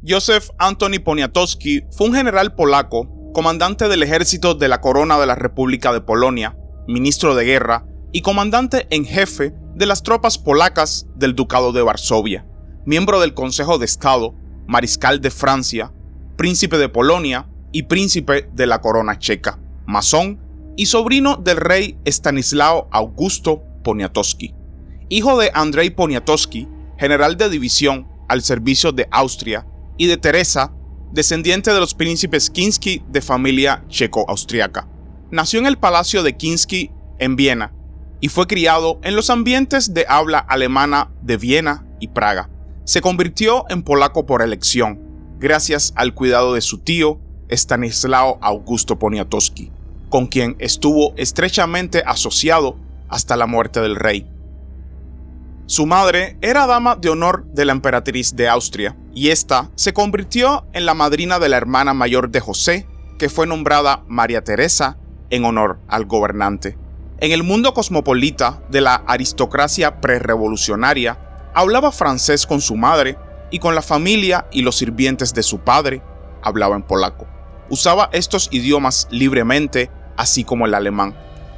Józef Antoni Poniatowski fue un general polaco, comandante del ejército de la Corona de la República de Polonia, ministro de guerra y comandante en jefe de las tropas polacas del Ducado de Varsovia, miembro del Consejo de Estado, mariscal de Francia, príncipe de Polonia y príncipe de la Corona Checa, masón y sobrino del rey Stanislao Augusto Poniatowski, hijo de Andrei Poniatowski, general de división al servicio de Austria, y de Teresa, descendiente de los príncipes Kinsky de familia checo-austriaca. Nació en el Palacio de Kinsky en Viena y fue criado en los ambientes de habla alemana de Viena y Praga. Se convirtió en polaco por elección, gracias al cuidado de su tío Stanislao Augusto Poniatowski, con quien estuvo estrechamente asociado hasta la muerte del rey. Su madre era dama de honor de la emperatriz de Austria, y ésta se convirtió en la madrina de la hermana mayor de José, que fue nombrada María Teresa en honor al gobernante. En el mundo cosmopolita de la aristocracia prerrevolucionaria, hablaba francés con su madre y con la familia y los sirvientes de su padre hablaba en polaco. Usaba estos idiomas libremente, así como el alemán.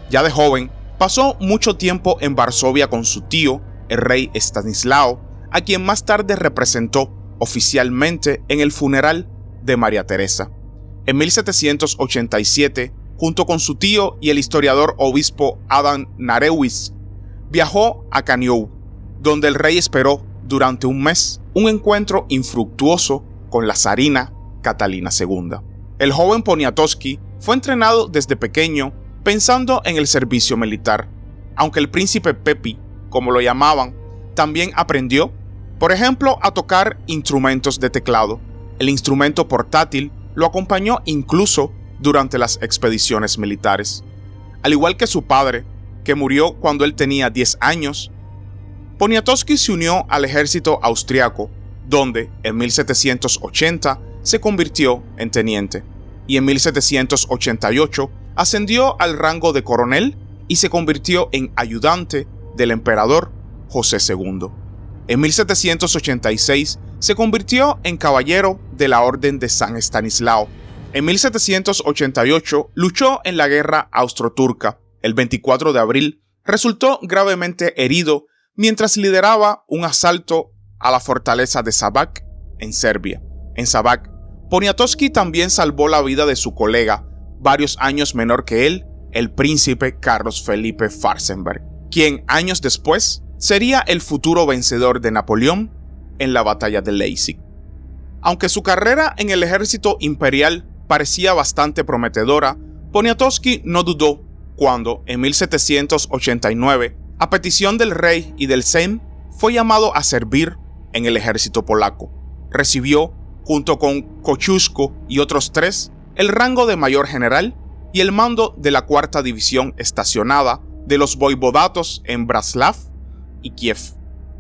Ya de joven, pasó mucho tiempo en Varsovia con su tío, el rey Stanislao, a quien más tarde representó oficialmente en el funeral de María Teresa. En 1787, junto con su tío y el historiador obispo Adam Narewicz, viajó a Kaniów, donde el rey esperó durante un mes un encuentro infructuoso con la zarina Catalina II. El joven Poniatowski fue entrenado desde pequeño pensando en el servicio militar, aunque el príncipe Pepi, como lo llamaban, también aprendió, por ejemplo, a tocar instrumentos de teclado. El instrumento portátil lo acompañó incluso durante las expediciones militares. Al igual que su padre, que murió cuando él tenía 10 años, Poniatowski se unió al ejército austriaco, donde en 1780 se convirtió en teniente, y en 1788 ascendió al rango de coronel y se convirtió en ayudante del emperador José II. En 1786 se convirtió en caballero de la Orden de San Estanislao. En 1788 luchó en la guerra austro-turca. El 24 de abril resultó gravemente herido mientras lideraba un asalto a la fortaleza de Šabac en Serbia. En Šabac, Poniatowski también salvó la vida de su colega, varios años menor que él, el príncipe Carlos Felipe Farsenberg, quien años después sería el futuro vencedor de Napoleón en la batalla de Leipzig. Aunque su carrera en el ejército imperial parecía bastante prometedora, Poniatowski no dudó cuando, en 1789, a petición del rey y del Sejm, fue llamado a servir en el ejército polaco. Recibió, junto con Kosciuszko y otros 3, el rango de mayor general y el mando de la 4ª división estacionada de los voivodatos en Bratslav y Kiev.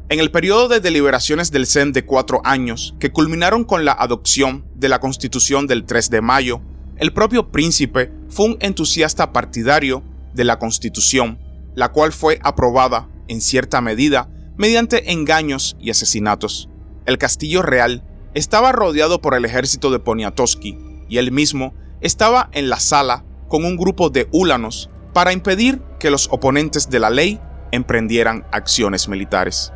En el periodo de deliberaciones del Sejm de 4 años, que culminaron con la adopción de la Constitución del 3 de mayo, el propio príncipe fue un entusiasta partidario de la Constitución, la cual fue aprobada, en cierta medida, mediante engaños y asesinatos. El castillo real estaba rodeado por el ejército de Poniatowski, y él mismo estaba en la sala con un grupo de úlanos para impedir que los oponentes de la ley emprendieran acciones militares.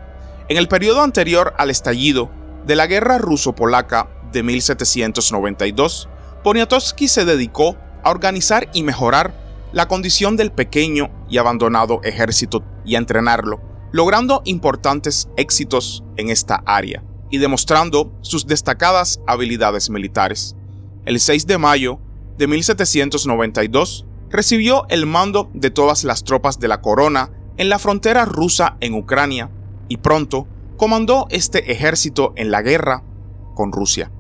En el periodo anterior al estallido de la guerra ruso-polaca de 1792, Poniatowski se dedicó a organizar y mejorar la condición del pequeño y abandonado ejército y a entrenarlo, logrando importantes éxitos en esta área y demostrando sus destacadas habilidades militares. El 6 de mayo de 1792 recibió el mando de todas las tropas de la corona en la frontera rusa en Ucrania y pronto comandó este ejército en la guerra con Rusia.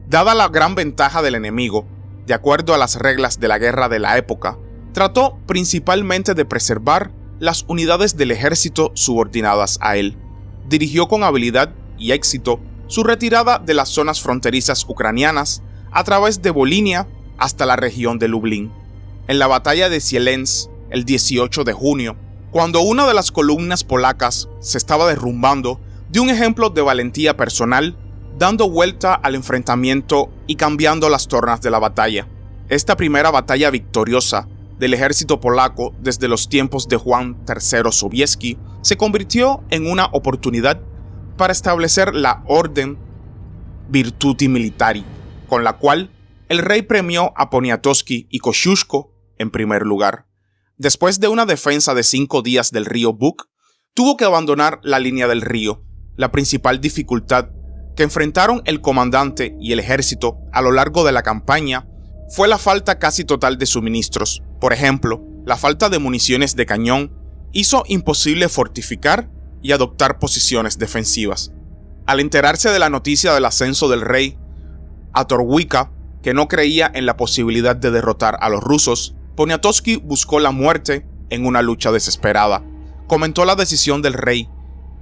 Dada la gran ventaja del enemigo, de acuerdo a las reglas de la guerra de la época, trató principalmente de preservar las unidades del ejército subordinadas a él. Dirigió con habilidad y éxito su retirada de las zonas fronterizas ucranianas a través de Volinia hasta la región de Lublin. En la batalla de Sielensk, el 18 de junio, cuando una de las columnas polacas se estaba derrumbando, dio un ejemplo de valentía personal dando vuelta al enfrentamiento y cambiando las tornas de la batalla. Esta primera batalla victoriosa del ejército polaco desde los tiempos de Juan III Sobieski se convirtió en una oportunidad para establecer la Orden Virtuti Militari, con la cual el rey premió a Poniatowski y Kosciuszko en primer lugar. Después de una defensa de 5 días del río Bug, tuvo que abandonar la línea del río. La principal dificultad que enfrentaron el comandante y el ejército a lo largo de la campaña fue la falta casi total de suministros. Por ejemplo, la falta de municiones de cañón hizo imposible fortificar y adoptar posiciones defensivas. Al enterarse de la noticia del ascenso del rey a Torwica, que no creía en la posibilidad de derrotar a los rusos, Poniatowski buscó la muerte en una lucha desesperada. Comentó la decisión del rey,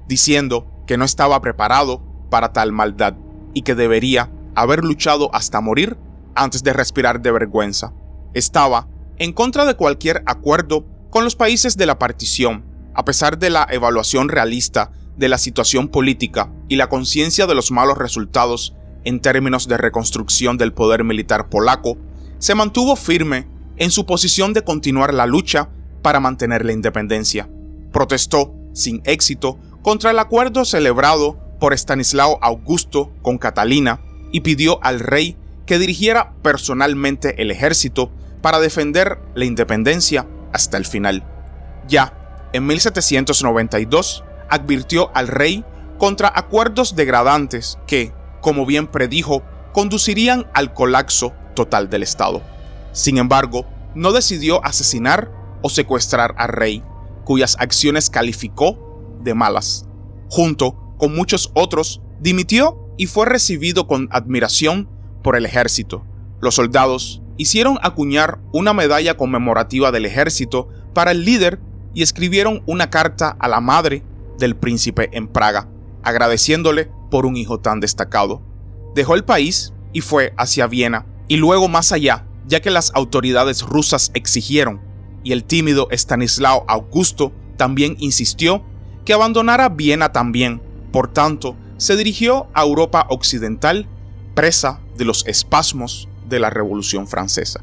diciendo que no estaba preparado para tal maldad y que debería haber luchado hasta morir antes de respirar de vergüenza. Estaba en contra de cualquier acuerdo con los países de la partición, a pesar de la evaluación realista de la situación política y la conciencia de los malos resultados en términos de reconstrucción del poder militar polaco. Se mantuvo firme en su posición de continuar la lucha para mantener la independencia. Protestó, sin éxito, contra el acuerdo celebrado por Estanislao Augusto con Catalina y pidió al rey que dirigiera personalmente el ejército para defender la independencia hasta el final. Ya en 1792 advirtió al rey contra acuerdos degradantes que, como bien predijo, conducirían al colapso total del Estado. Sin embargo, no decidió asesinar o secuestrar al rey, cuyas acciones calificó de malas. Junto con muchos otros, dimitió y fue recibido con admiración por el ejército. Los soldados hicieron acuñar una medalla conmemorativa del ejército para el líder y escribieron una carta a la madre del príncipe en Praga, agradeciéndole por un hijo tan destacado. Dejó el país y fue hacia Viena, y luego más allá, ya que las autoridades rusas exigieron, y el tímido Estanislao Augusto también insistió, que abandonara Viena también. Por tanto, se dirigió a Europa Occidental, presa de los espasmos de la Revolución Francesa.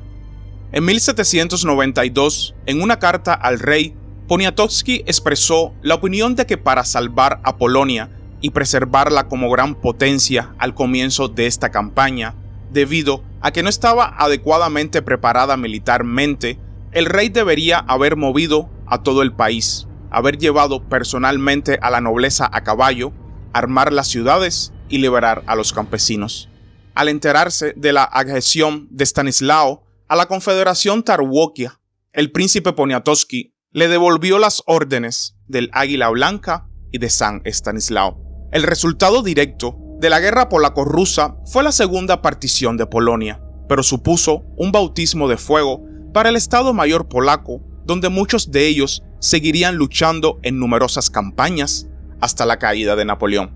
En 1792, en una carta al rey, Poniatowski expresó la opinión de que para salvar a Polonia y preservarla como gran potencia al comienzo de esta campaña, debido a que no estaba adecuadamente preparada militarmente, el rey debería haber movido a todo el país, haber llevado personalmente a la nobleza a caballo, armar las ciudades y liberar a los campesinos. Al enterarse de la adhesión de Stanislao a la Confederación Tarłokia, el príncipe Poniatowski le devolvió las órdenes del Águila Blanca y de San Estanislao. El resultado directo de la guerra polaco-rusa fue la segunda partición de Polonia, pero supuso un bautismo de fuego para el Estado Mayor polaco, donde muchos de ellos seguirían luchando en numerosas campañas hasta la caída de Napoleón.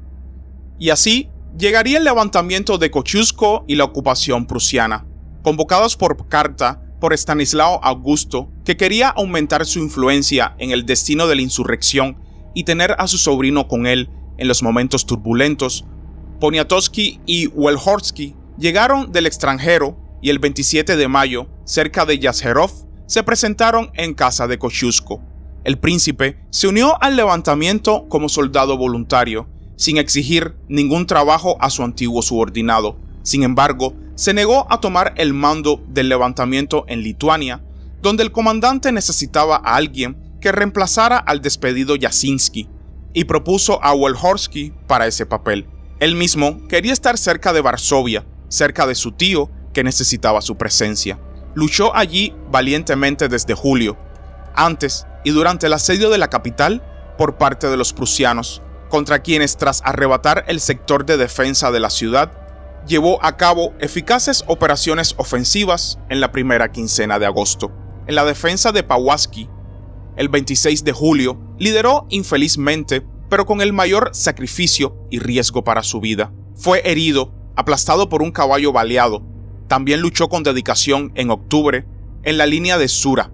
Y así llegaría el levantamiento de Kosciuszko y la ocupación prusiana, convocados por carta por Estanislao Augusto, que quería aumentar su influencia en el destino de la insurrección y tener a su sobrino con él en los momentos turbulentos. Poniatowski y Wielhorski llegaron del extranjero y el 27 de mayo, cerca de Jazherov, se presentaron en casa de Kosciuszko. El príncipe se unió al levantamiento como soldado voluntario, sin exigir ningún trabajo a su antiguo subordinado. Sin embargo, se negó a tomar el mando del levantamiento en Lituania, donde el comandante necesitaba a alguien que reemplazara al despedido Jasinski, y propuso a Wielhorski para ese papel. Él mismo quería estar cerca de Varsovia, cerca de su tío, que necesitaba su presencia. Luchó allí valientemente desde julio, antes y durante el asedio de la capital por parte de los prusianos, contra quienes, tras arrebatar el sector de defensa de la ciudad, llevó a cabo eficaces operaciones ofensivas en la primera quincena de agosto. En la defensa de Pawłowski, el 26 de julio, lideró infelizmente, pero con el mayor sacrificio y riesgo para su vida. Fue herido, aplastado por un caballo baleado. También luchó con dedicación en octubre en la línea de Sura.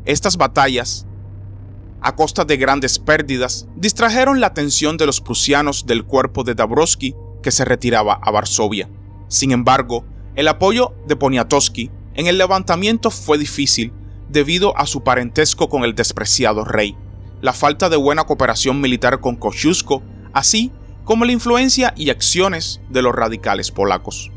Estas batallas, a costa de grandes pérdidas, distrajeron la atención de los prusianos del cuerpo de Dąbrowski, que se retiraba a Varsovia. Sin embargo, el apoyo de Poniatowski en el levantamiento fue difícil debido a su parentesco con el despreciado rey, la falta de buena cooperación militar con Kosciuszko, así como la influencia y acciones de los radicales polacos.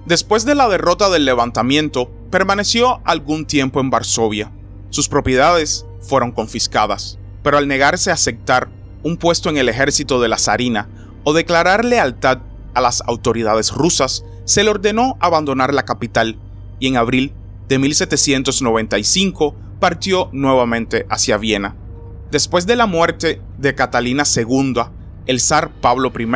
Después de la derrota del levantamiento, permaneció algún tiempo en Varsovia. Sus propiedades fueron confiscadas, pero al negarse a aceptar un puesto en el ejército de la zarina o declarar lealtad a las autoridades rusas, se le ordenó abandonar la capital y en abril de 1795 partió nuevamente hacia Viena. Después de la muerte de Catalina II, el zar Pablo I,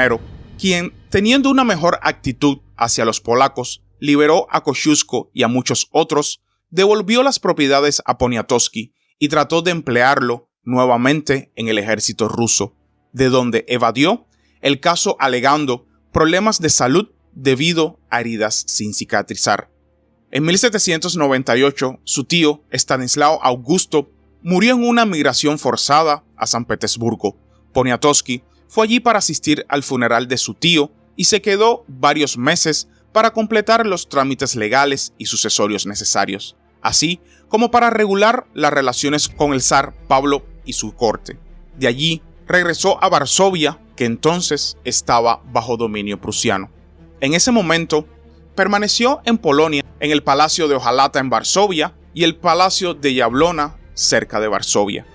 quien, teniendo una mejor actitud hacia los polacos, liberó a Kosciuszko y a muchos otros, devolvió las propiedades a Poniatowski y trató de emplearlo nuevamente en el ejército ruso, de donde evadió el caso alegando problemas de salud debido a heridas sin cicatrizar. En 1798, su tío, Stanislao Augusto, murió en una migración forzada a San Petersburgo. Poniatowski fue allí para asistir al funeral de su tío y se quedó varios meses para completar los trámites legales y sucesorios necesarios, así como para regular las relaciones con el zar Pablo y su corte. De allí regresó a Varsovia, que entonces estaba bajo dominio prusiano. En ese momento, permaneció en Polonia, en el Palacio de Ojalata en Varsovia y el Palacio de Jablona, cerca de Varsovia.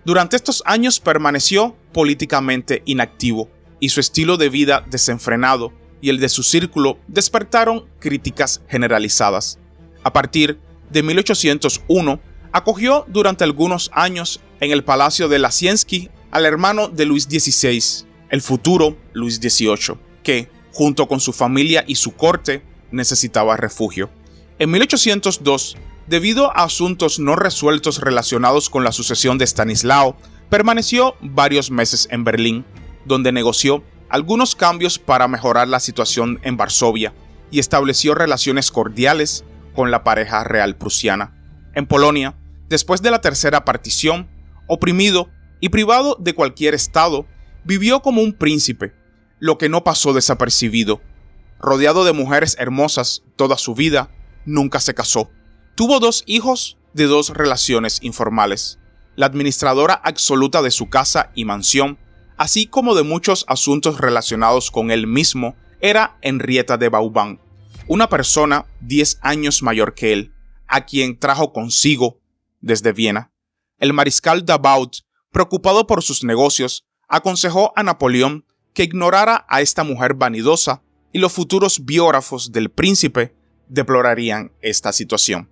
Durante estos años permaneció políticamente inactivo y su estilo de vida desenfrenado y el de su círculo despertaron críticas generalizadas. A partir de 1801, acogió durante algunos años en el Palacio de Lasienski al hermano de Luis XVI, el futuro Luis XVIII, que, junto con su familia y su corte, necesitaba refugio. En 1802, debido a asuntos no resueltos relacionados con la sucesión de Stanislao, permaneció varios meses en Berlín, donde negoció algunos cambios para mejorar la situación en Varsovia y estableció relaciones cordiales con la pareja real prusiana. En Polonia, después de la tercera partición, oprimido y privado de cualquier estado, vivió como un príncipe, lo que no pasó desapercibido. Rodeado de mujeres hermosas toda su vida, nunca se casó. Tuvo 2 hijos de 2 relaciones informales. La administradora absoluta de su casa y mansión, así como de muchos asuntos relacionados con él mismo, era Henrietta de Vauban, una persona 10 años mayor que él, a quien trajo consigo desde Viena. El mariscal Davout, preocupado por sus negocios, aconsejó a Napoleón que ignorara a esta mujer vanidosa y los futuros biógrafos del príncipe deplorarían esta situación.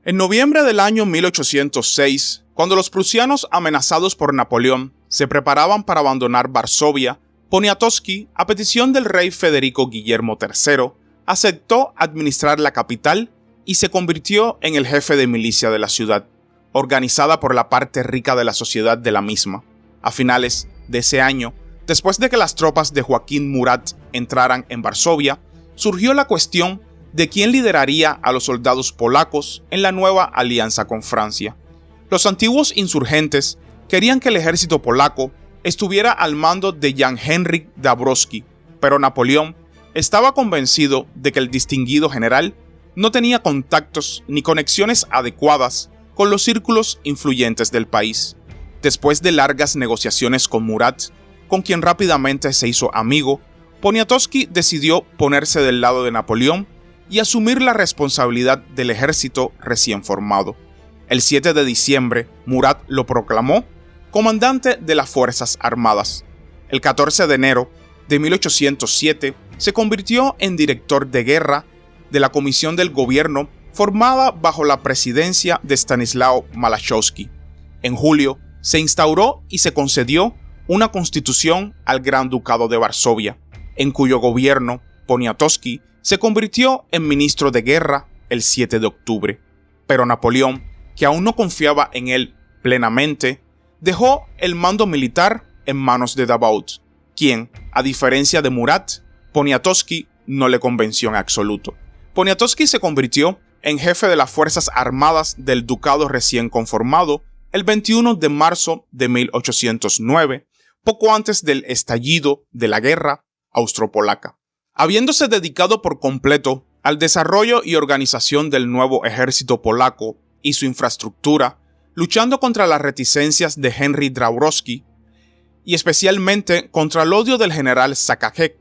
En noviembre del año 1806, cuando los prusianos amenazados por Napoleón se preparaban para abandonar Varsovia, Poniatowski, a petición del rey Federico Guillermo III, aceptó administrar la capital y se convirtió en el jefe de milicia de la ciudad, organizada por la parte rica de la sociedad de la misma. A finales de ese año, después de que las tropas de Joaquín Murat entraran en Varsovia, surgió la cuestión de quién lideraría a los soldados polacos en la nueva alianza con Francia. Los antiguos insurgentes querían que el ejército polaco estuviera al mando de Jan Henryk Dąbrowski, pero Napoleón estaba convencido de que el distinguido general no tenía contactos ni conexiones adecuadas con los círculos influyentes del país. Después de largas negociaciones con Murat, con quien rápidamente se hizo amigo, Poniatowski decidió ponerse del lado de Napoleón y asumir la responsabilidad del ejército recién formado. El 7 de diciembre, Murat lo proclamó comandante de las Fuerzas Armadas. El 14 de enero de 1807 se convirtió en director de guerra de la Comisión del Gobierno formada bajo la presidencia de Stanislao Malachowski. En julio se instauró y se concedió una constitución al Gran Ducado de Varsovia, en cuyo gobierno Poniatowski se convirtió en ministro de guerra el 7 de octubre. Pero Napoleón, que aún no confiaba en él plenamente, dejó el mando militar en manos de Davout, quien, a diferencia de Murat, Poniatowski no le convenció en absoluto. Poniatowski se convirtió en jefe de las Fuerzas Armadas del Ducado recién conformado el 21 de marzo de 1809, poco antes del estallido de la guerra, austropolaca. Habiéndose dedicado por completo al desarrollo y organización del nuevo ejército polaco y su infraestructura, luchando contra las reticencias de Henry Dąbrowski y especialmente contra el odio del general Zakájek,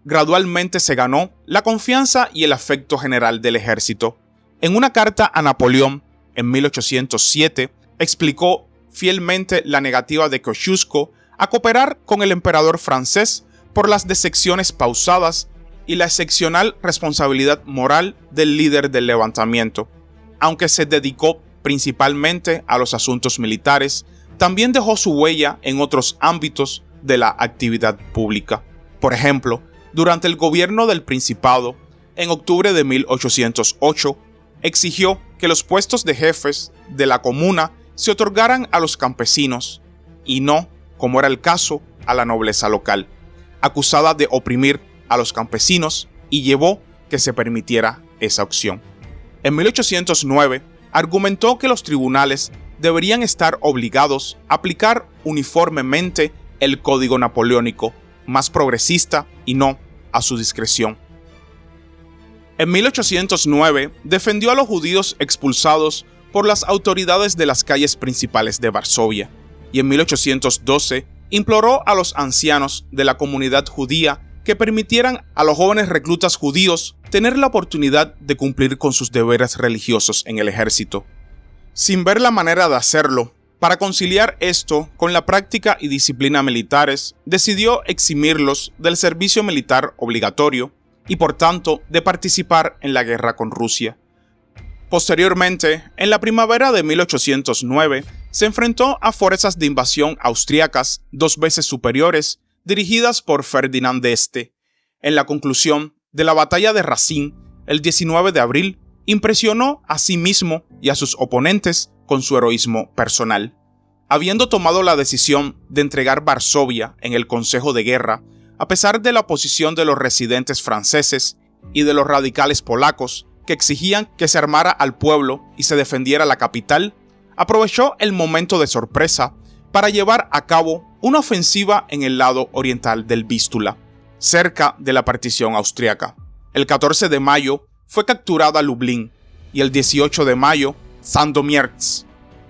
gradualmente se ganó la confianza y el afecto general del ejército. En una carta a Napoleón, en 1807, explicó fielmente la negativa de Kosciuszko a cooperar con el emperador francés por las deserciones pausadas y la excepcional responsabilidad moral del líder del levantamiento. Aunque se dedicó principalmente a los asuntos militares, también dejó su huella en otros ámbitos de la actividad pública. Por ejemplo, durante el gobierno del Principado, en octubre de 1808, exigió que los puestos de jefes de la comuna se otorgaran a los campesinos y no, como era el caso, a la nobleza local, acusada de oprimir a los campesinos, y llevó que se permitiera esa opción. En 1809, argumentó que los tribunales deberían estar obligados a aplicar uniformemente el Código Napoleónico, más progresista y no a su discreción. En 1809 defendió a los judíos expulsados por las autoridades de las calles principales de Varsovia, y en 1812 imploró a los ancianos de la comunidad judía que permitieran a los jóvenes reclutas judíos tener la oportunidad de cumplir con sus deberes religiosos en el ejército. Sin ver la manera de hacerlo, para conciliar esto con la práctica y disciplina militares, decidió eximirlos del servicio militar obligatorio y por tanto de participar en la guerra con Rusia. Posteriormente, en la primavera de 1809, se enfrentó a fuerzas de invasión austriacas 2 veces superiores, dirigidas por Ferdinand d'Este. En la conclusión de la batalla de Racine, el 19 de abril, impresionó a sí mismo y a sus oponentes con su heroísmo personal. Habiendo tomado la decisión de entregar Varsovia en el Consejo de Guerra, a pesar de la oposición de los residentes franceses y de los radicales polacos que exigían que se armara al pueblo y se defendiera la capital, aprovechó el momento de sorpresa para llevar a cabo una ofensiva en el lado oriental del Vístula, cerca de la partición austriaca. El 14 de mayo fue capturada Lublin y el 18 de mayo Sandomierz,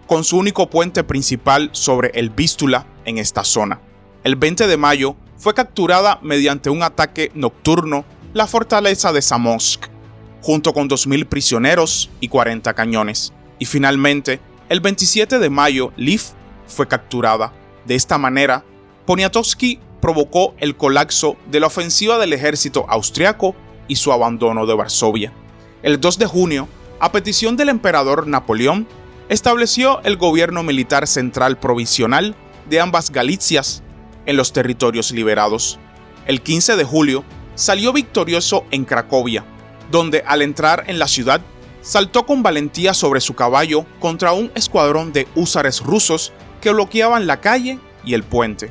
con su único puente principal sobre el Vístula en esta zona. El 20 de mayo fue capturada mediante un ataque nocturno la fortaleza de Zamość, junto con 2.000 prisioneros y 40 cañones. Y finalmente, el 27 de mayo Lviv fue capturada. De esta manera, Poniatowski provocó el colapso de la ofensiva del ejército austriaco y su abandono de Varsovia. El 2 de junio, a petición del emperador Napoleón, estableció el gobierno militar central provisional de ambas Galicias en los territorios liberados. El 15 de julio, salió victorioso en Cracovia, donde al entrar en la ciudad, saltó con valentía sobre su caballo contra un escuadrón de húsares rusos que bloqueaban la calle y el puente.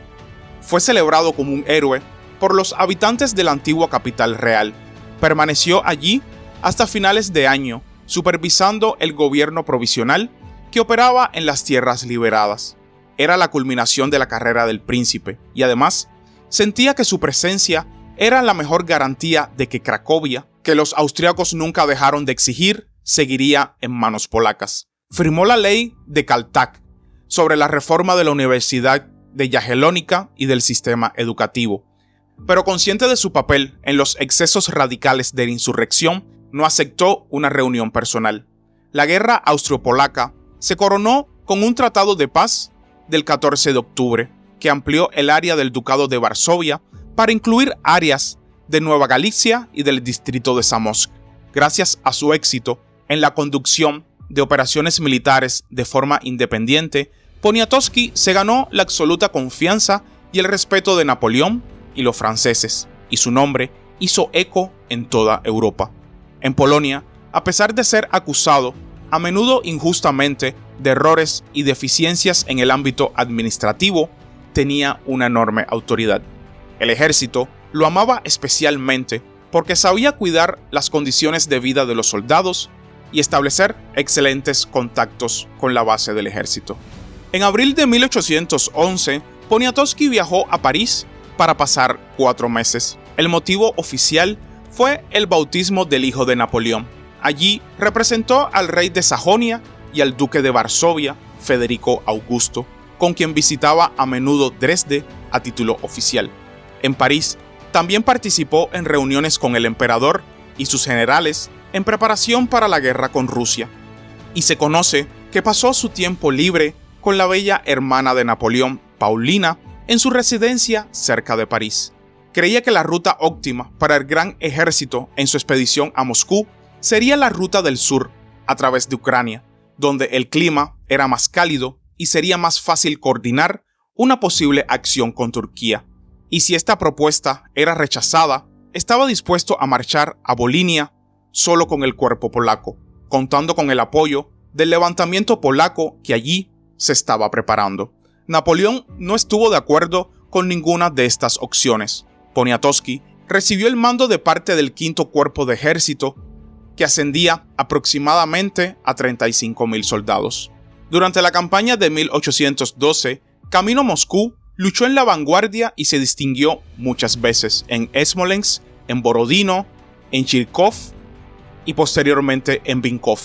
Fue celebrado como un héroe por los habitantes de la antigua capital real. Permaneció allí hasta finales de año, supervisando el gobierno provisional que operaba en las tierras liberadas. Era la culminación de la carrera del príncipe y además sentía que su presencia era la mejor garantía de que Cracovia, que los austriacos nunca dejaron de exigir, seguiría en manos polacas. Firmó la ley de Kaltach sobre la reforma de la Universidad de Jagiellónica y del sistema educativo, pero consciente de su papel en los excesos radicales de la insurrección, no aceptó una reunión personal. La guerra austro-polaca se coronó con un tratado de paz del 14 de octubre, que amplió el área del Ducado de Varsovia para incluir áreas de Nueva Galicia y del distrito de Zamość. Gracias a su éxito en la conducción de operaciones militares de forma independiente, Poniatowski se ganó la absoluta confianza y el respeto de Napoleón y los franceses, y su nombre hizo eco en toda Europa. En Polonia, a pesar de ser acusado, a menudo injustamente, de errores y deficiencias en el ámbito administrativo, tenía una enorme autoridad. El ejército lo amaba especialmente porque sabía cuidar las condiciones de vida de los soldados y establecer excelentes contactos con la base del ejército. En abril de 1811, Poniatowski viajó a París para pasar 4 meses. El motivo oficial fue el bautismo del hijo de Napoleón. Allí representó al rey de Sajonia y al duque de Varsovia, Federico Augusto, con quien visitaba a menudo Dresde a título oficial. En París, también participó en reuniones con el emperador y sus generales en preparación para la guerra con Rusia. Y se conoce que pasó su tiempo libre con la bella hermana de Napoleón, Paulina, en su residencia cerca de París. Creía que la ruta óptima para el gran ejército en su expedición a Moscú sería la ruta del sur, a través de Ucrania, donde el clima era más cálido y sería más fácil coordinar una posible acción con Turquía. Y si esta propuesta era rechazada, estaba dispuesto a marchar a Volinia solo con el cuerpo polaco, contando con el apoyo del levantamiento polaco que allí se estaba preparando. Napoleón no estuvo de acuerdo con ninguna de estas opciones. Poniatowski recibió el mando de parte del quinto cuerpo de ejército, que ascendía aproximadamente a 35.000 soldados. Durante la campaña de 1812, camino a Moscú, luchó en la vanguardia y se distinguió muchas veces en Smolensk, en Borodino, en Chirkov y posteriormente en Vinkov.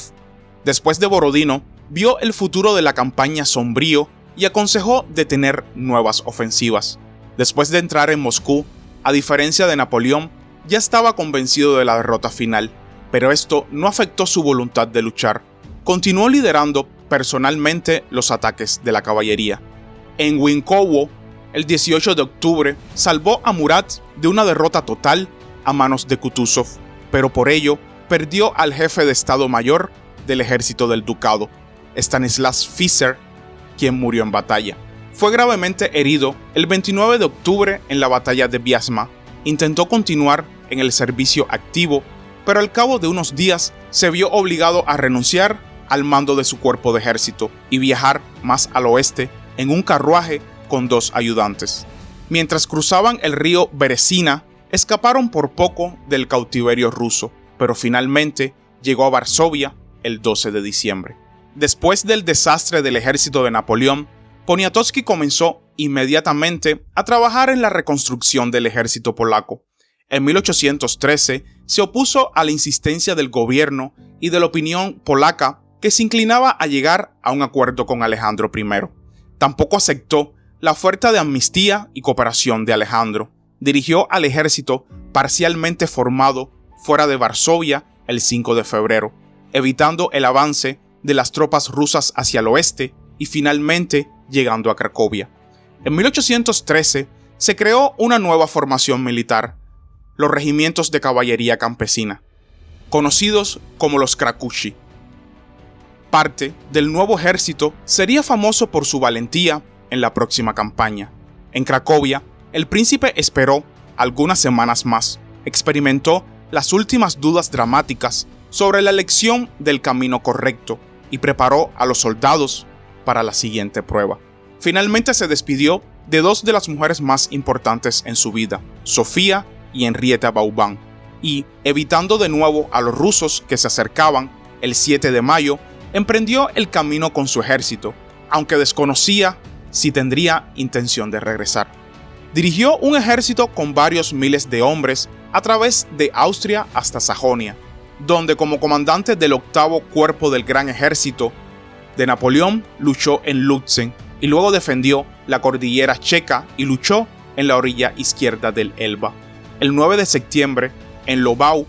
Después de Borodino, vio el futuro de la campaña sombrío y aconsejó detener nuevas ofensivas. Después de entrar en Moscú, a diferencia de Napoleón, ya estaba convencido de la derrota final, pero esto no afectó su voluntad de luchar. Continuó liderando personalmente los ataques de la caballería. En Winkowo, el 18 de octubre, salvó a Murat de una derrota total a manos de Kutuzov, pero por ello perdió al jefe de Estado Mayor del ejército del ducado, Stanislas Fischer, quien murió en batalla. Fue gravemente herido el 29 de octubre en la batalla de Vyazma. Intentó continuar en el servicio activo, pero al cabo de unos días se vio obligado a renunciar al mando de su cuerpo de ejército y viajar más al oeste en un carruaje con 2 ayudantes. Mientras cruzaban el río Beresina, escaparon por poco del cautiverio ruso, pero finalmente llegó a Varsovia el 12 de diciembre. Después del desastre del ejército de Napoleón, Poniatowski comenzó inmediatamente a trabajar en la reconstrucción del ejército polaco. En 1813 se opuso a la insistencia del gobierno y de la opinión polaca que se inclinaba a llegar a un acuerdo con Alejandro I. Tampoco aceptó la oferta de amnistía y cooperación de Alejandro. Dirigió al ejército parcialmente formado fuera de Varsovia el 5 de febrero, evitando el avance de las tropas rusas hacia el oeste y finalmente llegando a Cracovia. En 1813 se creó una nueva formación militar, los regimientos de caballería campesina, conocidos como los Krakushi. Parte del nuevo ejército sería famoso por su valentía en la próxima campaña. En Cracovia, el príncipe esperó algunas semanas más, experimentó las últimas dudas dramáticas sobre la elección del camino correcto y preparó a los soldados para la siguiente prueba. Finalmente se despidió de 2 de las mujeres más importantes en su vida, Sofía y Henrietta Vauban, y, evitando de nuevo a los rusos que se acercaban, el 7 de mayo, emprendió el camino con su ejército, aunque desconocía si tendría intención de regresar. Dirigió un ejército con varios miles de hombres a través de Austria hasta Sajonia, donde como comandante del 8º Cuerpo del Gran Ejército de Napoleón luchó en Lutzen y luego defendió la cordillera checa y luchó en la orilla izquierda del Elba. El 9 de septiembre, en Lobau,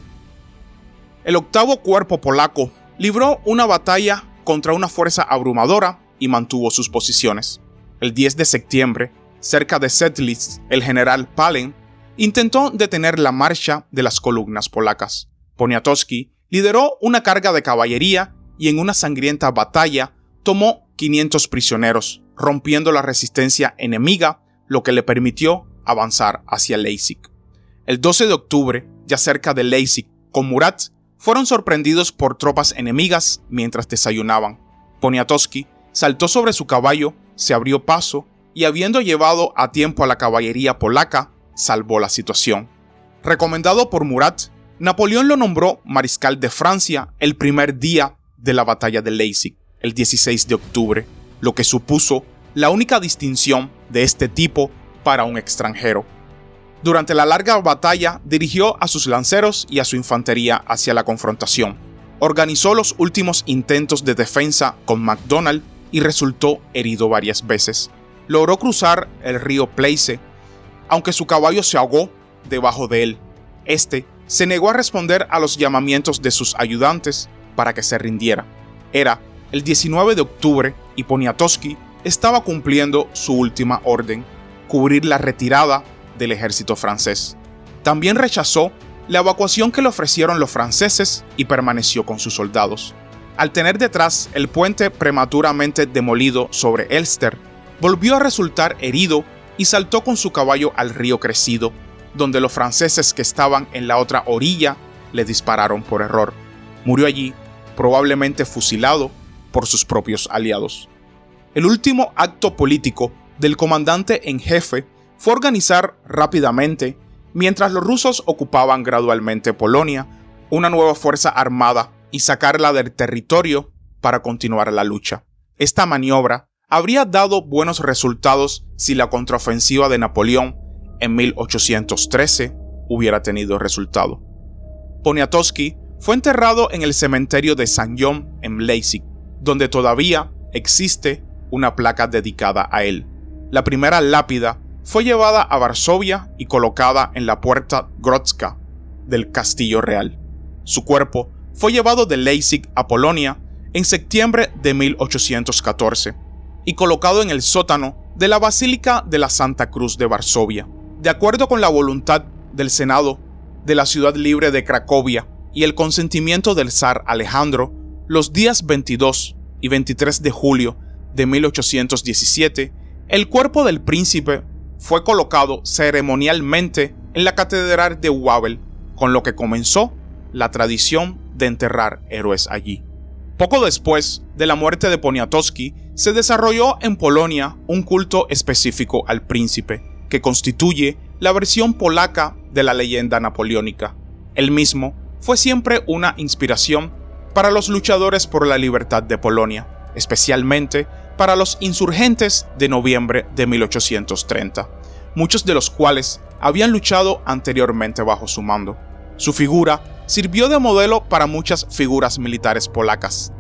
el 8º Cuerpo polaco libró una batalla contra una fuerza abrumadora y mantuvo sus posiciones. El 10 de septiembre, cerca de Settlitz, el general Pahlen intentó detener la marcha de las columnas polacas. Poniatowski lideró una carga de caballería y en una sangrienta batalla tomó 500 prisioneros, rompiendo la resistencia enemiga, lo que le permitió avanzar hacia Leipzig. El 12 de octubre, ya cerca de Leipzig, con Murat, fueron sorprendidos por tropas enemigas mientras desayunaban. Poniatowski saltó sobre su caballo, se abrió paso y, habiendo llevado a tiempo a la caballería polaca, salvó la situación. Recomendado por Murat, Napoleón lo nombró mariscal de Francia el primer día de la batalla de Leipzig, el 16 de octubre, lo que supuso la única distinción de este tipo para un extranjero. Durante la larga batalla dirigió a sus lanceros y a su infantería hacia la confrontación. Organizó los últimos intentos de defensa con MacDonald y resultó herido varias veces. Logró cruzar el río Place, aunque su caballo se ahogó debajo de él. Este se negó a responder a los llamamientos de sus ayudantes para que se rindiera. Era el 19 de octubre y Poniatowski estaba cumpliendo su última orden: cubrir la retirada del ejército francés. También rechazó la evacuación que le ofrecieron los franceses y permaneció con sus soldados. Al tener detrás el puente prematuramente demolido sobre Elster, volvió a resultar herido y saltó con su caballo al río Crecido, donde los franceses que estaban en la otra orilla le dispararon por error. Murió allí, probablemente fusilado por sus propios aliados. El último acto político del comandante en jefe fue organizar rápidamente, mientras los rusos ocupaban gradualmente Polonia, una nueva fuerza armada y sacarla del territorio para continuar la lucha. Esta maniobra habría dado buenos resultados si la contraofensiva de Napoleón en 1813 hubiera tenido resultado. Poniatowski fue enterrado en el cementerio de St. John en Leipzig, donde todavía existe una placa dedicada a él. La primera lápida fue llevada a Varsovia y colocada en la puerta Grodzka del Castillo Real. Su cuerpo fue llevado de Leipzig a Polonia en septiembre de 1814 y colocado en el sótano de la Basílica de la Santa Cruz de Varsovia. De acuerdo con la voluntad del Senado de la ciudad libre de Cracovia y el consentimiento del zar Alejandro, los días 22 y 23 de julio de 1817, el cuerpo del príncipe fue colocado ceremonialmente en la catedral de Wawel, con lo que comenzó la tradición de enterrar héroes allí. Poco después de la muerte de Poniatowski, se desarrolló en Polonia un culto específico al príncipe, que constituye la versión polaca de la leyenda napoleónica. El mismo fue siempre una inspiración para los luchadores por la libertad de Polonia, especialmente para los insurgentes de noviembre de 1830, muchos de los cuales habían luchado anteriormente bajo su mando. Su figura sirvió de modelo para muchas figuras militares polacas.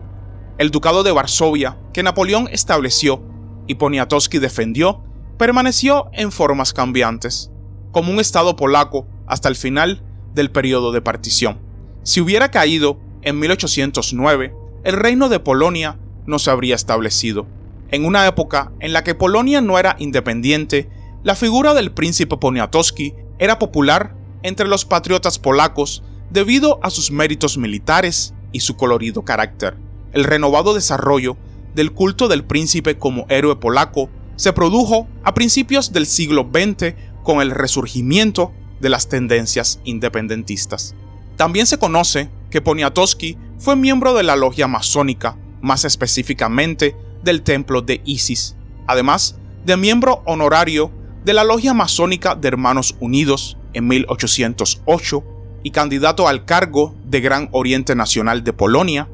El ducado de Varsovia, que Napoleón estableció y Poniatowski defendió, permaneció en formas cambiantes, como un estado polaco hasta el final del periodo de partición. Si hubiera caído en 1809, el reino de Polonia no se habría establecido. En una época en la que Polonia no era independiente, la figura del príncipe Poniatowski era popular entre los patriotas polacos debido a sus méritos militares y su colorido carácter. El renovado desarrollo del culto del príncipe como héroe polaco se produjo a principios del siglo XX con el resurgimiento de las tendencias independentistas. También se conoce que Poniatowski fue miembro de la logia masónica, más específicamente del templo de Isis, además de miembro honorario de la logia masónica de Hermanos Unidos en 1808 y candidato al cargo de Gran Oriente Nacional de Polonia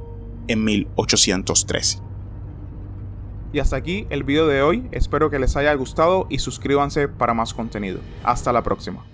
en 1813. Y hasta aquí el video de hoy, espero que les haya gustado y suscríbanse para más contenido. Hasta la próxima.